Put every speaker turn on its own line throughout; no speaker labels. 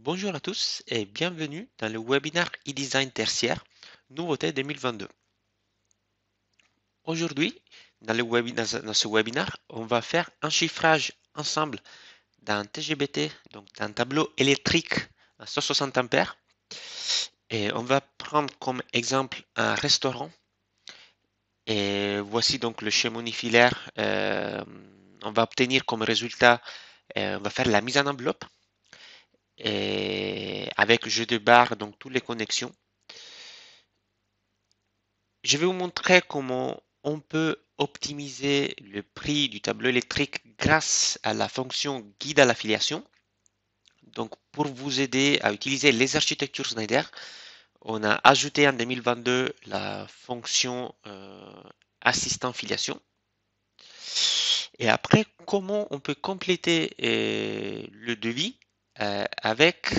Bonjour à tous et bienvenue dans le webinaire e-design tertiaire, nouveauté 2022. Aujourd'hui, dans ce webinaire, on va faire un chiffrage ensemble d'un TGBT, donc d'un tableau électrique à 160 ampères. Et on va prendre comme exemple un restaurant. Et voici donc le schéma unifilaire. On va obtenir comme résultat, on va faire la mise en enveloppe et avec jeu de barres, donc toutes les connexions. Je vais vous montrer comment on peut optimiser le prix du tableau électrique grâce à la fonction guide à l'affiliation. Donc, pour vous aider à utiliser les architectures Schneider, on a ajouté en 2022 la fonction assistant filiation. Et après, comment on peut compléter le devis avec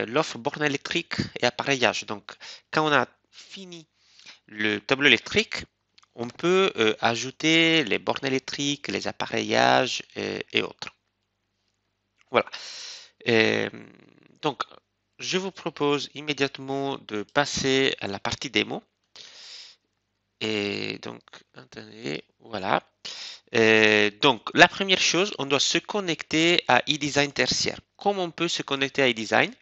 l'offre borne électrique et appareillage. Donc, quand on a fini le tableau électrique, on peut ajouter les bornes électriques, les appareillages et autres. Voilà. Euh, donc, je vous propose immédiatement de passer à la partie démo. Et donc, attendez, voilà. Donc, la première chose, on doit se connecter à eDesign tertiaire. Comment on peut se connecter à eDesign?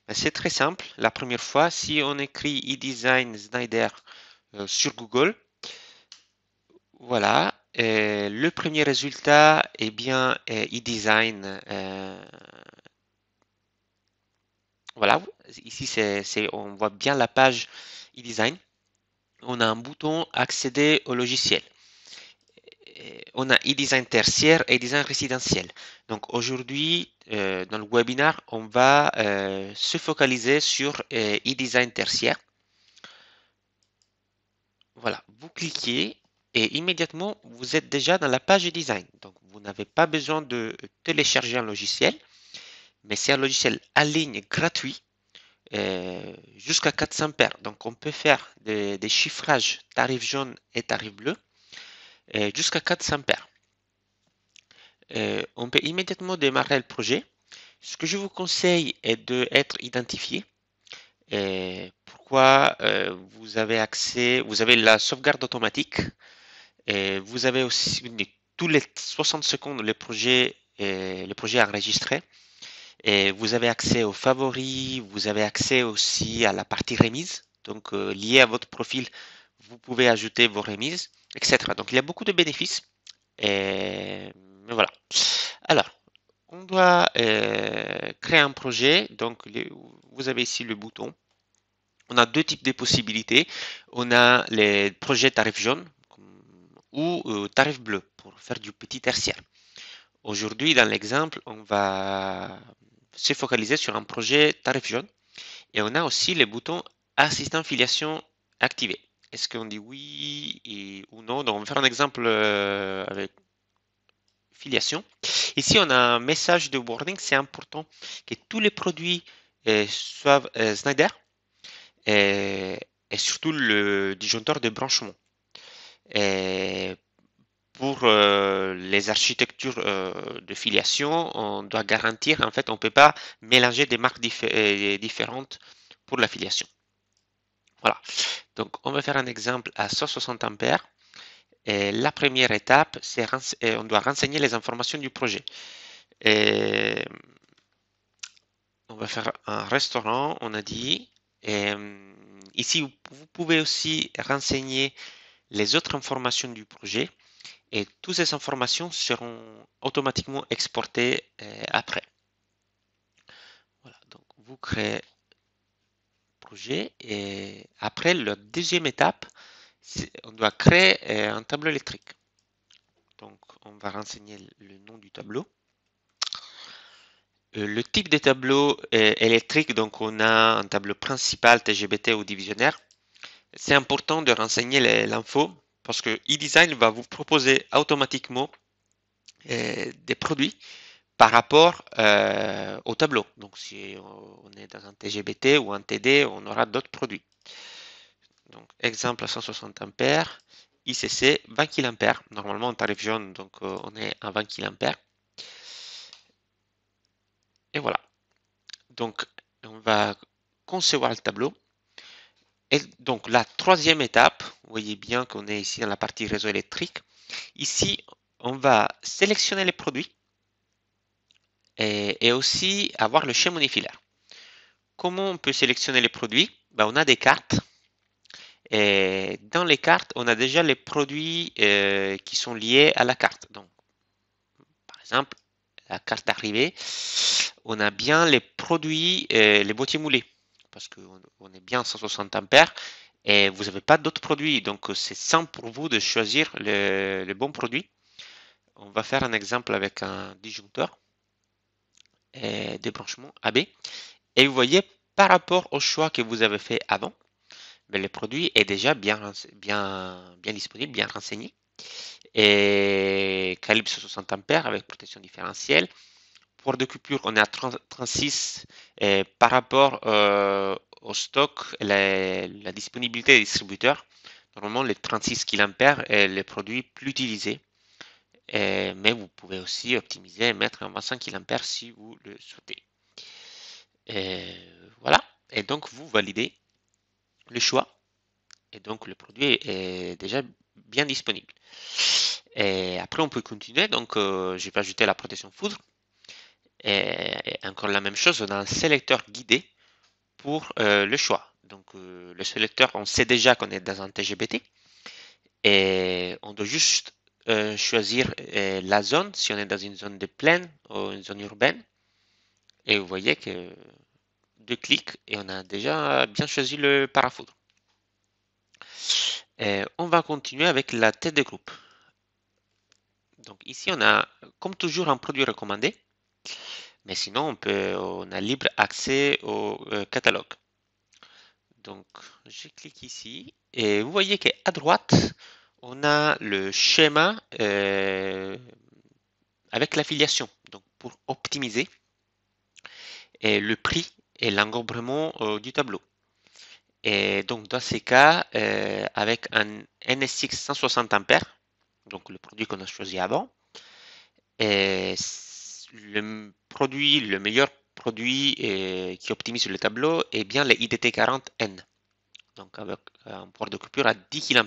Ben, c'est très simple. La première fois, si on écrit eDesign Schneider sur Google, voilà, le premier résultat est bien eDesign. Voilà, ici on voit bien la page eDesign. On a un bouton accéder au logiciel. On a eDesign tertiaire et eDesign résidentiel. Donc aujourd'hui, dans le webinaire, on va se focaliser sur eDesign tertiaire. Voilà, vous cliquez et immédiatement, vous êtes déjà dans la page design. Donc, vous n'avez pas besoin de télécharger un logiciel, mais c'est un logiciel en ligne gratuit jusqu'à 400 paires. Donc, on peut faire des chiffrages tarif jaune et tarif bleu jusqu'à 400 paires. On peut immédiatement démarrer le projet. Ce que je vous conseille est d'être identifié. Pourquoi vous avez accès, vous avez la sauvegarde automatique. Et vous avez aussi tous les 60 secondes le projet enregistré. Et vous avez accès aux favoris, vous avez accès aussi à la partie remise. Donc lié à votre profil, vous pouvez ajouter vos remises, etc. Donc il y a beaucoup de bénéfices. Mais voilà. Alors, on doit créer un projet. Donc vous avez ici le bouton. On a deux types de possibilités. On a les projets tarif jaune ou tarif bleu pour faire du petit tertiaire. Aujourd'hui, dans l'exemple, on va se focaliser sur un projet tarif jaune et on a aussi les boutons assistant filiation activé. Est-ce qu'on dit oui ou non? Donc, on va faire un exemple avec filiation. Ici, on a un message de warning. C'est important que tous les produits soient Schneider et surtout le disjoncteur de branchement. Et pour les architectures de filiation, on doit garantir, en fait, on ne peut pas mélanger des marques différentes pour la filiation. Voilà. Donc, on va faire un exemple à 160 ampères. Et la première étape, c'est on doit renseigner les informations du projet. Et on va faire un restaurant, on a dit. Et ici, vous pouvez aussi renseigner les autres informations du projet. Et toutes ces informations seront automatiquement exportées après. Voilà, donc vous créez projet et après la deuxième étape, on doit créer un tableau électrique. Donc on va renseigner le nom du tableau. Le type de tableau électrique, donc on a un tableau principal, TGBT ou divisionnaire. C'est important de renseigner l'info parce que eDesign va vous proposer automatiquement des produits par rapport au tableau. Donc si on est dans un TGBT ou un TD, on aura d'autres produits. Donc exemple à 160 ampères, ICC 20 kA. Normalement en tarif jaune, donc on est à 20 kA. Et voilà. Donc va concevoir le tableau. Et donc la troisième étape, vous voyez bien qu'on est ici dans la partie réseau électrique. Ici, on va sélectionner les produits et aussi avoir le schéma unifilaire. Comment on peut sélectionner les produits? Ben, on a des cartes. Et dans les cartes, on a déjà les produits qui sont liés à la carte. Donc, par exemple, la carte d'arrivée, on a bien les produits, les boîtiers moulés, parce qu'on est bien 160 ampères et vous n'avez pas d'autres produits. Donc, c'est simple pour vous de choisir le bon produit. On va faire un exemple avec un disjoncteur et des branchements AB. Et vous voyez, par rapport au choix que vous avez fait avant, mais le produit est déjà bien disponible, bien renseigné. Et calibre 60 ampères avec protection différentielle. Pour de coupure, on est à 36 et par rapport au stock, la disponibilité des distributeurs. Normalement, les 36 kA est le produit plus utilisé. Mais vous pouvez aussi optimiser et mettre un 25 kA si vous le souhaitez. Et voilà. Et donc, vous validez le choix. Et donc, le produit est déjà bien disponible. Et après, on peut continuer. Donc, je vais ajouter la protection foudre. Et encore la même chose, on a un sélecteur guidé pour le choix. Donc, le sélecteur, on sait déjà qu'on est dans un TGBT. Et on doit juste choisir la zone, si on est dans une zone de plaine ou une zone urbaine. Et vous voyez que 2 clics et on a déjà bien choisi le parafoudre. On va continuer avec la tête de groupe. Donc ici, on a comme toujours un produit recommandé, mais sinon on a libre accès au catalogue. Donc je clique ici et vous voyez qu'à droite, on a le schéma avec l'affiliation. Donc pour optimiser le prix et l'engorgement du tableau. Et donc dans ces cas, avec un NSX 160 ampères, donc le produit qu'on a choisi avant, et le meilleur produit qui optimise le tableau est bien le IDT40N, donc avec un port de coupure à 10 kA.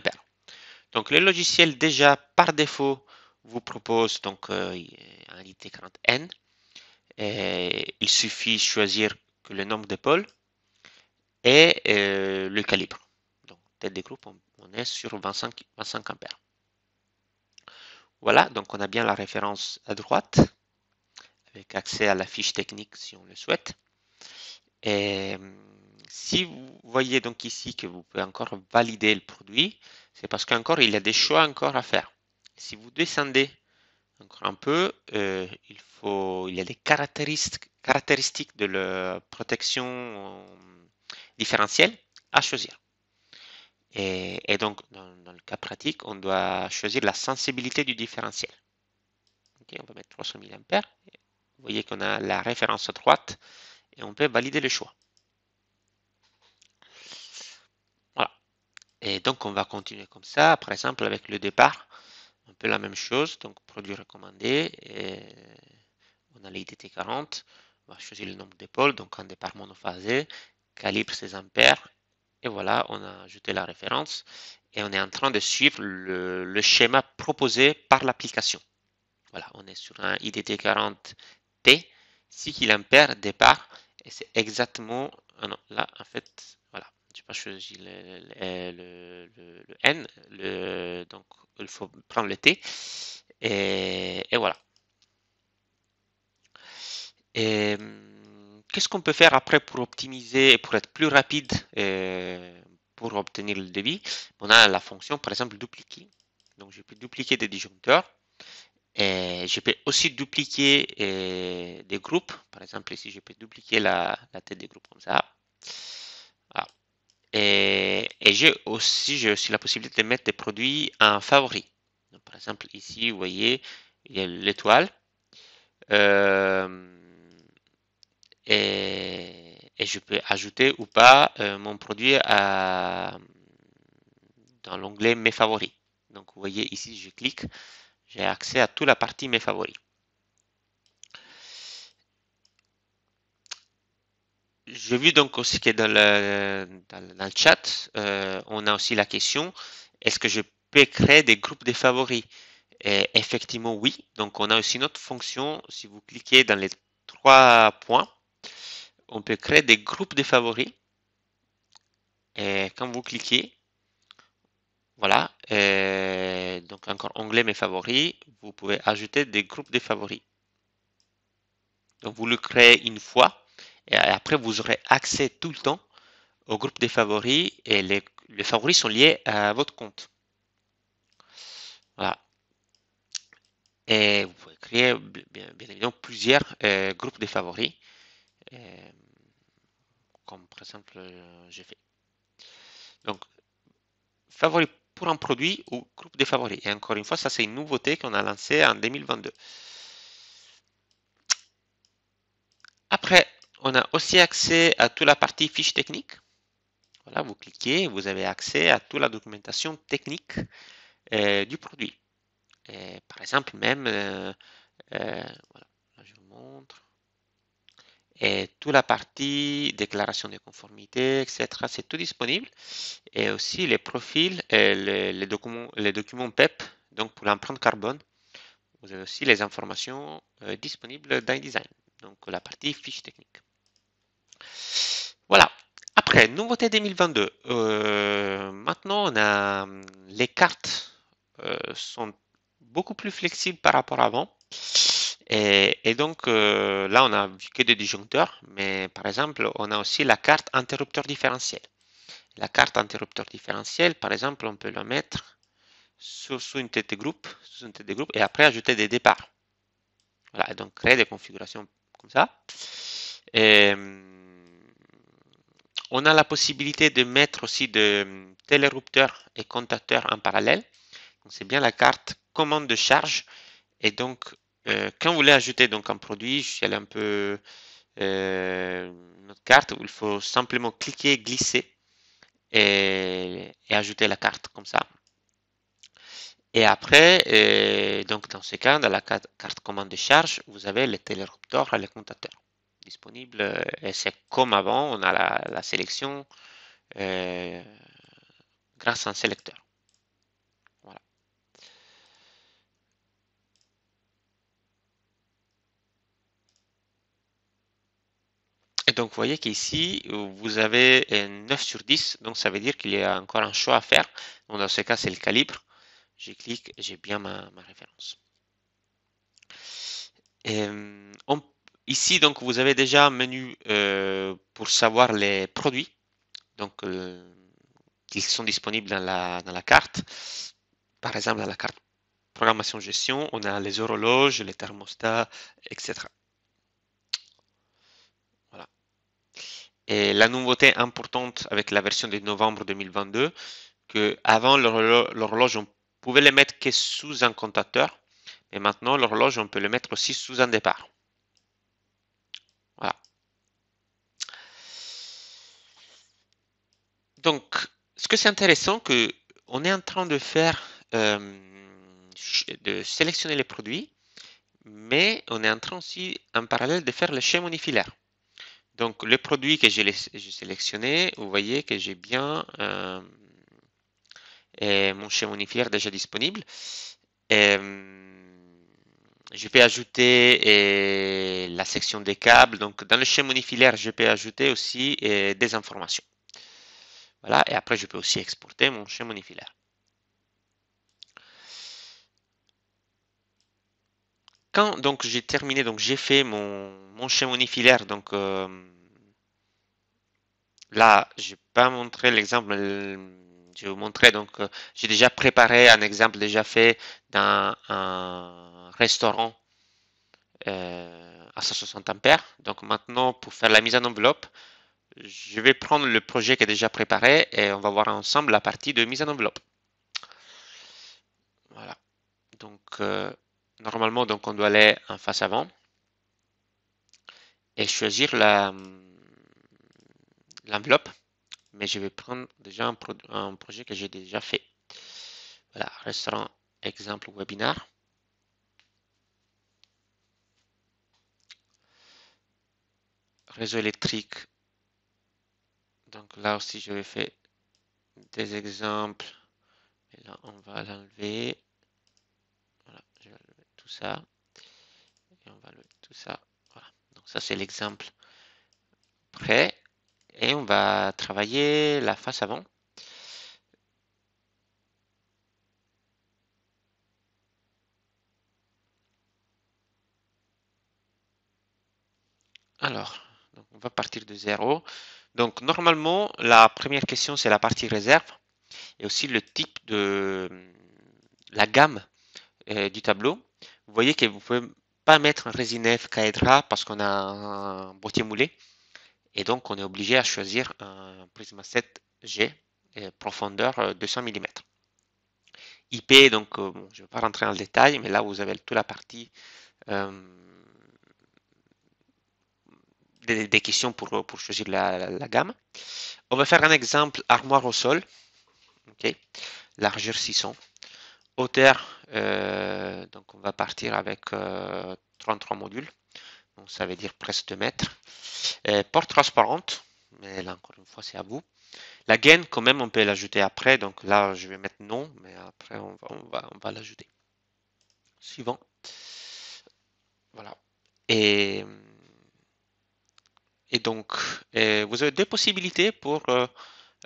Donc le logiciel déjà par défaut vous propose donc un IDT40N. Il suffit de choisir que le nombre de pôles et le calibre. Donc tête de groupe, on est sur 25 ampères. Voilà, donc on a bien la référence à droite avec accès à la fiche technique si on le souhaite. Et si vous voyez donc ici que vous pouvez encore valider le produit, c'est parce qu'encore il y a des choix encore à faire. Si vous descendez encore un peu, il y a des caractéristiques de la protection différentielle à choisir. Et donc, dans le cas pratique, on doit choisir la sensibilité du différentiel. Okay, on va mettre 300 mA. Vous voyez qu'on a la référence à droite et on peut valider le choix. Voilà. Et donc, on va continuer comme ça. Par exemple, avec le départ, un peu la même chose. Donc, produit recommandé. Et on a l'IDT40. On va choisir le nombre d'épaules. Donc, un départ monophasé. Calibre 16 ampères. Et voilà, on a ajouté la référence. Et on est en train de suivre le schéma proposé par l'application. Voilà, on est sur un IDT40T, 6 kA départ, et c'est exactement, ah non, là, en fait, voilà, je n'ai pas choisi le N, donc il faut prendre le T, et voilà. Et qu'est-ce qu'on peut faire après pour optimiser et pour être plus rapide pour obtenir le devis? On a la fonction, par exemple, dupliquer. Donc, je peux dupliquer des disjoncteurs. Et je peux aussi dupliquer des groupes. Par exemple, ici, je peux dupliquer la tête des groupes comme ça. Voilà. Et j'ai aussi la possibilité de mettre des produits en favori. Donc, par exemple, ici, vous voyez, il y a l'étoile. Et je peux ajouter ou pas mon produit dans l'onglet Mes favoris. Donc, vous voyez ici, je clique, j'ai accès à toute la partie Mes favoris. j'ai vu donc aussi que dans le chat, on a aussi la question, est-ce que je peux créer des groupes de favoris? Et effectivement, oui. Donc, on a aussi notre fonction. Si vous cliquez dans les trois points, on peut créer des groupes de favoris. Et quand vous cliquez, voilà, donc encore onglet mes favoris, vous pouvez ajouter des groupes de favoris. Donc, vous le créez une fois et après, vous aurez accès tout le temps au groupe des favoris et les favoris sont liés à votre compte. Voilà. Et vous pouvez créer bien évidemment plusieurs groupes de favoris, euh, comme par exemple j'ai fait. Donc, favoris pour un produit ou groupe de favoris. Et encore une fois, ça c'est une nouveauté qu'on a lancée en 2022. Après, on a aussi accès à toute la partie fiche technique. Voilà, vous cliquez, vous avez accès à toute la documentation technique du produit. Et par exemple, même, voilà, là, je vous montre. Et toute la partie déclaration de conformité, etc., c'est tout disponible. Et aussi les profils et les documents PEP, donc pour l'empreinte carbone. Vous avez aussi les informations disponibles dans InDesign, donc la partie fiche technique. Voilà. Après, nouveauté 2022. Maintenant, on a les cartes sont beaucoup plus flexibles par rapport à avant. Et donc là, on a vu que des disjoncteurs, mais par exemple, on a aussi la carte interrupteur différentiel. La carte interrupteur différentiel, par exemple, on peut la mettre sous une tête de groupe, et après ajouter des départs. Voilà, et donc créer des configurations comme ça. Et, on a la possibilité de mettre aussi de télérupteurs et contacteurs en parallèle. C'est bien la carte commande de charge. Et donc, quand vous voulez ajouter donc un produit, je suis allé un peu notre carte où il faut simplement cliquer, glisser et ajouter la carte comme ça. Et après, donc dans ce cas, dans la carte commande de charge, vous avez les télérupteurs et les comptateurs disponibles. Et c'est comme avant, on a la sélection euh, grâce à un sélecteur. Voilà. Et donc, vous voyez qu'ici, vous avez 9 sur 10. Donc, ça veut dire qu'il y a encore un choix à faire. Donc, dans ce cas, c'est le calibre. Je clique, j'ai bien ma référence. Ici, donc, vous avez déjà un menu pour savoir les produits donc, qui sont disponibles dans la carte. Par exemple, dans la carte programmation gestion, on a les horloges, les thermostats, etc. Voilà. Et la nouveauté importante avec la version de novembre 2022, que avant l'horloge, on pouvait les mettre que sous un comptateur, et maintenant l'horloge, on peut le mettre aussi sous un départ. Voilà. Donc, ce que c'est intéressant, que on est en train de faire, de sélectionner les produits, mais on est en train aussi, en parallèle, de faire le schéma unifilaire. Donc, le produit que j'ai sélectionné, vous voyez que j'ai bien mon schéma unifilaire déjà disponible. Je peux ajouter la section des câbles. Donc, dans le schéma unifilaire, je peux ajouter aussi des informations. Voilà, et après, je peux aussi exporter mon schéma unifilaire. Quand donc j'ai terminé, donc j'ai fait mon schéma unifilaire, donc là, je vais pas montrer l'exemple, je vais vous montrer, donc j'ai déjà préparé un exemple déjà fait dans un restaurant à 160 ampères. Donc maintenant, pour faire la mise en enveloppe, je vais prendre le projet qui est déjà préparé et on va voir ensemble la partie de mise en enveloppe. Voilà. Donc normalement, donc on doit aller en face avant et choisir l'enveloppe. Mais je vais prendre déjà un projet que j'ai déjà fait. Voilà, restaurant exemple webinar. Réseau électrique là aussi, je vais faire des exemples. Et là, on va l'enlever. Voilà, je vais enlever tout ça. Et on va enlever tout ça. Voilà. Donc ça, c'est l'exemple prêt. Et on va travailler la face avant. Alors, donc on va partir de zéro. Donc normalement, la première question, c'est la partie réserve et aussi le type de la gamme du tableau. Vous voyez que vous pouvez pas mettre un résine F parce qu'on a un boîtier moulé et donc on est obligé à choisir un Prisma 7G profondeur 200 mm. IP, donc bon, je ne vais pas rentrer dans le détail, mais là vous avez toute la partie euh, des questions pour choisir la gamme. On va faire un exemple armoire au sol. Okay. Largeur 600. Hauteur, donc on va partir avec 33 modules. Donc ça veut dire presque 2 mètres. Porte transparente, mais là encore une fois c'est à vous. La gaine quand même on peut l'ajouter après, donc là je vais mettre non, mais après on va l'ajouter. Suivant. Voilà. Et, et donc vous avez deux possibilités pour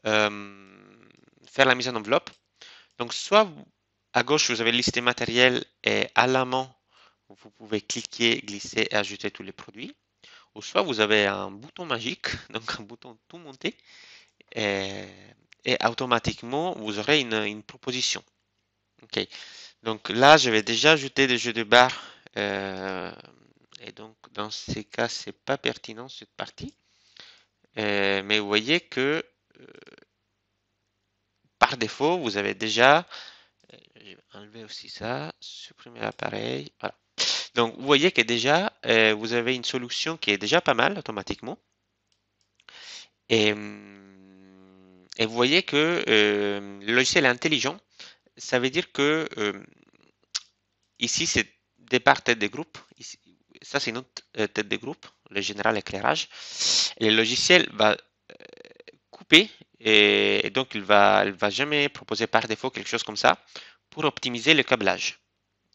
faire la mise en enveloppe. Donc soit à gauche vous avez listé matériel et à la main vous pouvez cliquer, glisser et ajouter tous les produits. Ou soit vous avez un bouton magique, donc un bouton tout monté, et, et automatiquement vous aurez une proposition. Ok. Donc là, je vais déjà ajouter des jeux de barres. Et donc dans ces cas, c'est pas pertinent cette partie. Mais vous voyez que par défaut, vous avez déjà. Je vais enlever aussi ça, supprimer l'appareil. Voilà. Donc vous voyez que déjà, vous avez une solution qui est déjà pas mal automatiquement. Et, et vous voyez que le logiciel est intelligent. Ça veut dire que ici, c'est départ tête de groupe. Ici, ça, c'est notre tête de groupe, le général éclairage. Et le logiciel va couper et donc il va jamais proposer par défaut quelque chose comme ça pour optimiser le câblage.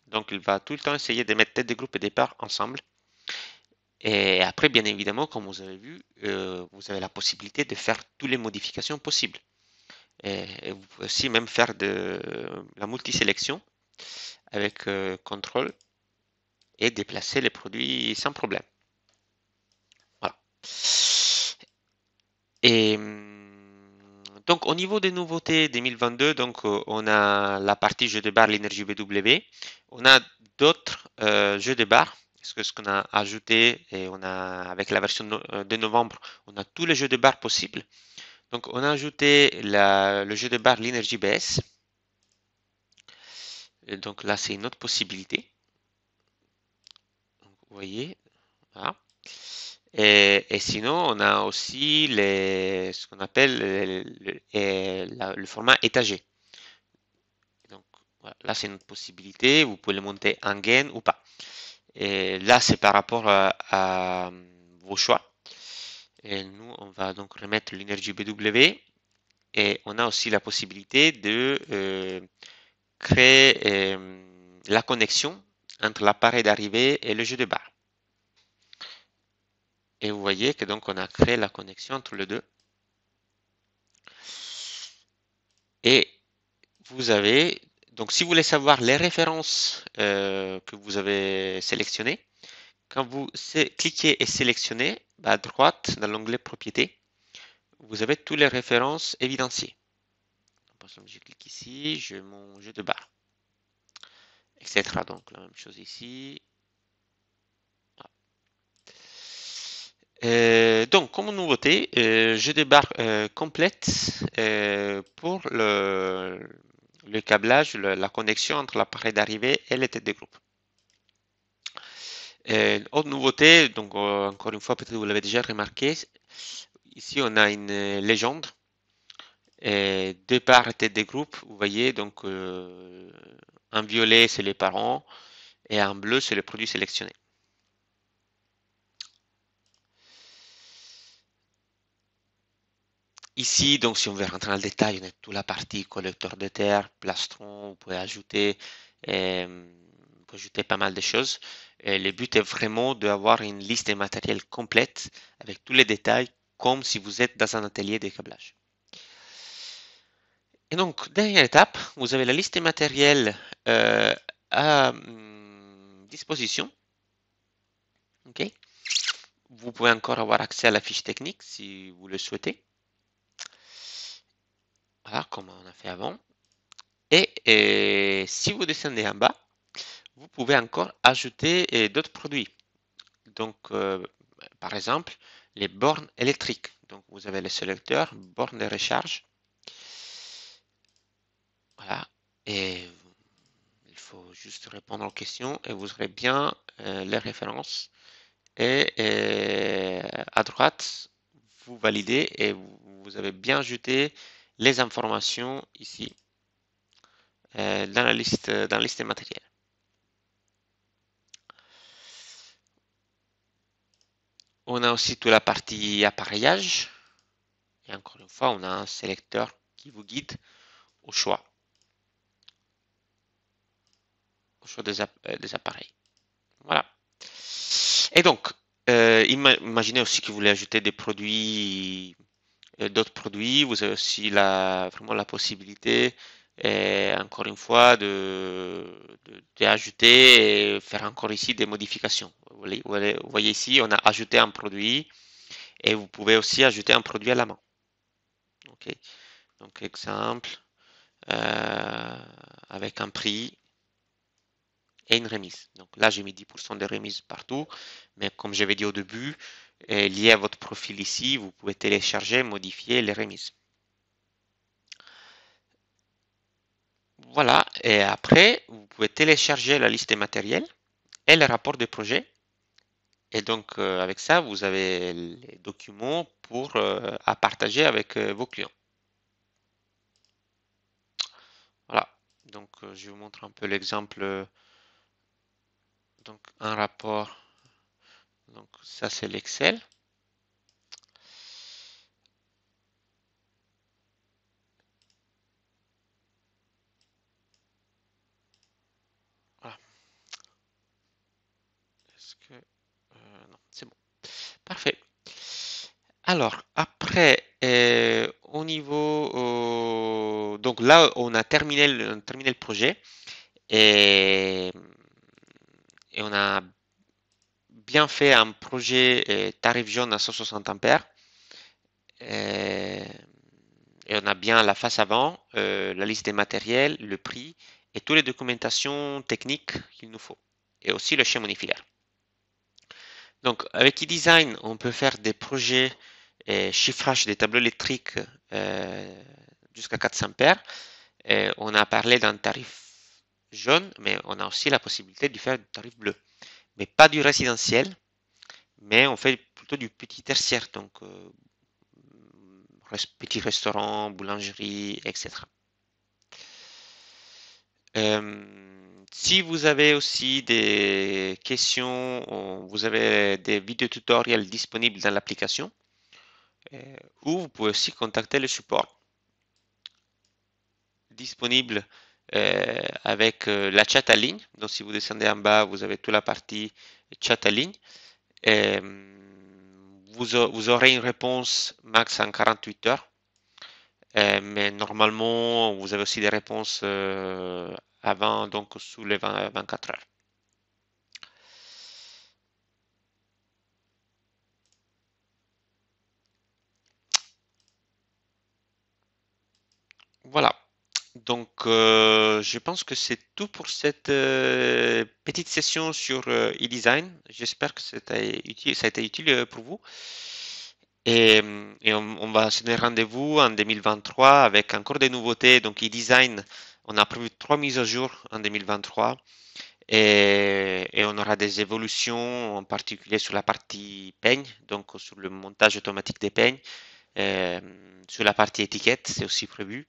Donc il va tout le temps essayer de mettre tête de groupe et départ ensemble. Et après, bien évidemment, comme vous avez vu, vous avez la possibilité de faire toutes les modifications possibles. Et vous pouvez aussi même faire de la multisélection avec contrôle et déplacer les produits sans problème. Voilà. Et donc au niveau des nouveautés 2022, donc on a la partie jeu de barre l'énergie BW, on a d'autres jeux de barre. Ce qu'on a ajouté et on a avec la version de novembre, on a tous les jeux de barre possibles. Donc on a ajouté le jeu de barre l'énergie BS. Et donc là c'est une autre possibilité. Donc, vous voyez, voilà. Et sinon, on a aussi ce qu'on appelle le format étagé. Donc, voilà, là, c'est une possibilité. Vous pouvez le monter en gaine ou pas. Et là, c'est par rapport à vos choix. Et nous, on va donc remettre l'énergie BW. Et on a aussi la possibilité de créer la connexion entre l'appareil d'arrivée et le jeu de barre. Et vous voyez que donc on a créé la connexion entre les deux. Et vous avez, donc si vous voulez savoir les références que vous avez sélectionnées, quand vous cliquez et sélectionnez, à droite dans l'onglet propriété, vous avez toutes les références évidenciées. Par exemple, je clique ici, je mon jeu de barre, etc. Donc la même chose ici. Donc, comme nouveauté, je débarque complète pour le câblage, la connexion entre l'appareil d'arrivée et les têtes de groupe. Autre nouveauté, donc encore une fois, peut-être vous l'avez déjà remarqué, ici on a une légende. Départ et tête de groupe, vous voyez, donc en violet c'est les parents et en bleu c'est le produit sélectionné. Ici, donc, si on veut rentrer dans le détail, on a toute la partie collecteur de terre, plastron, vous pouvez ajouter pas mal de choses. Et le but est vraiment d'avoir une liste des matériels complète avec tous les détails, comme si vous êtes dans un atelier de câblage. Et donc, dernière étape, vous avez la liste des matériels à disposition. Ok. Vous pouvez encore avoir accès à la fiche technique si vous le souhaitez. Voilà, comme on a fait avant. Et si vous descendez en bas, vous pouvez encore ajouter d'autres produits. Donc, par exemple, les bornes électriques. Donc, vous avez les sélecteurs, bornes de recharge. Voilà. Et il faut juste répondre aux questions et vous aurez bien les références. Et à droite, vous validez et vous avez bien ajouté les informations ici dans la liste des matériels. On a aussi toute la partie appareillage. Et encore une fois, on a un sélecteur qui vous guide au choix des appareils. Voilà. Et donc, imaginez aussi que vous voulez ajouter des produits, d'autres produits. Vous avez aussi vraiment la possibilité, encore une fois, d'ajouter et faire encore ici des modifications. Vous voyez ici, on a ajouté un produit et vous pouvez aussi ajouter un produit à la main. Ok. Donc, exemple, avec un prix et une remise. Donc là, j'ai mis 10% de remise partout, mais comme j'avais dit au début, lié à votre profil ici, vous pouvez télécharger, modifier les remises. Voilà, et après, vous pouvez télécharger la liste des matériels et le rapport de projet. Et donc, avec ça, vous avez les documents à partager avec vos clients. Voilà, donc je vous montre un peu l'exemple. Donc, un rapport. Donc, ça, c'est l'Excel. Voilà. Est-ce que... non, c'est bon. Parfait. Alors, après, au niveau... donc là, on a terminé le projet et, et on a bien fait un projet tarif jaune à 160 ampères. Et, et on a bien la face avant, la liste des matériels, le prix et toutes les documentations techniques qu'il nous faut. Et aussi le schéma unifilaire. Donc, avec eDesign, on peut faire des projets et chiffrage des tableaux électriques jusqu'à 400 paires. Et on a parlé d'un tarif jaune, mais on a aussi la possibilité de faire du tarif bleu. Mais pas du résidentiel, mais on fait plutôt du petit tertiaire, donc petit restaurant, boulangerie, etc. Si vous avez aussi des questions, vous avez des vidéos tutoriels disponibles dans l'application, ou vous pouvez aussi contacter le support disponible avec la chat en ligne. Donc, si vous descendez en bas, vous avez toute la partie chat en ligne. Et, vous aurez une réponse max en 48 heures. Mais normalement, vous avez aussi des réponses avant, donc sous les 24 heures. Voilà. Donc, je pense que c'est tout pour cette petite session sur eDesign. J'espère que ça a été utile pour vous. Et on va se donner rendez-vous en 2023 avec encore des nouveautés. Donc, eDesign, on a prévu 3 mises à jour en 2023 et on aura des évolutions en particulier sur la partie peigne, donc sur le montage automatique des peignes, euh, sur la partie étiquette, c'est aussi prévu.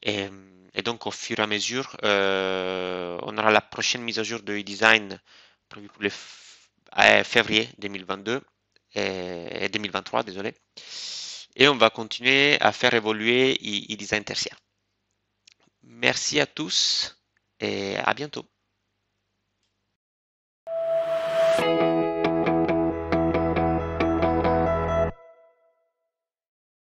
Et, et donc, au fur et à mesure, on aura la prochaine mise à jour de eDesign prévue pour le février 2022 et 2023, désolé. et on va continuer à faire évoluer e-design tertiaire. Merci à tous et à bientôt.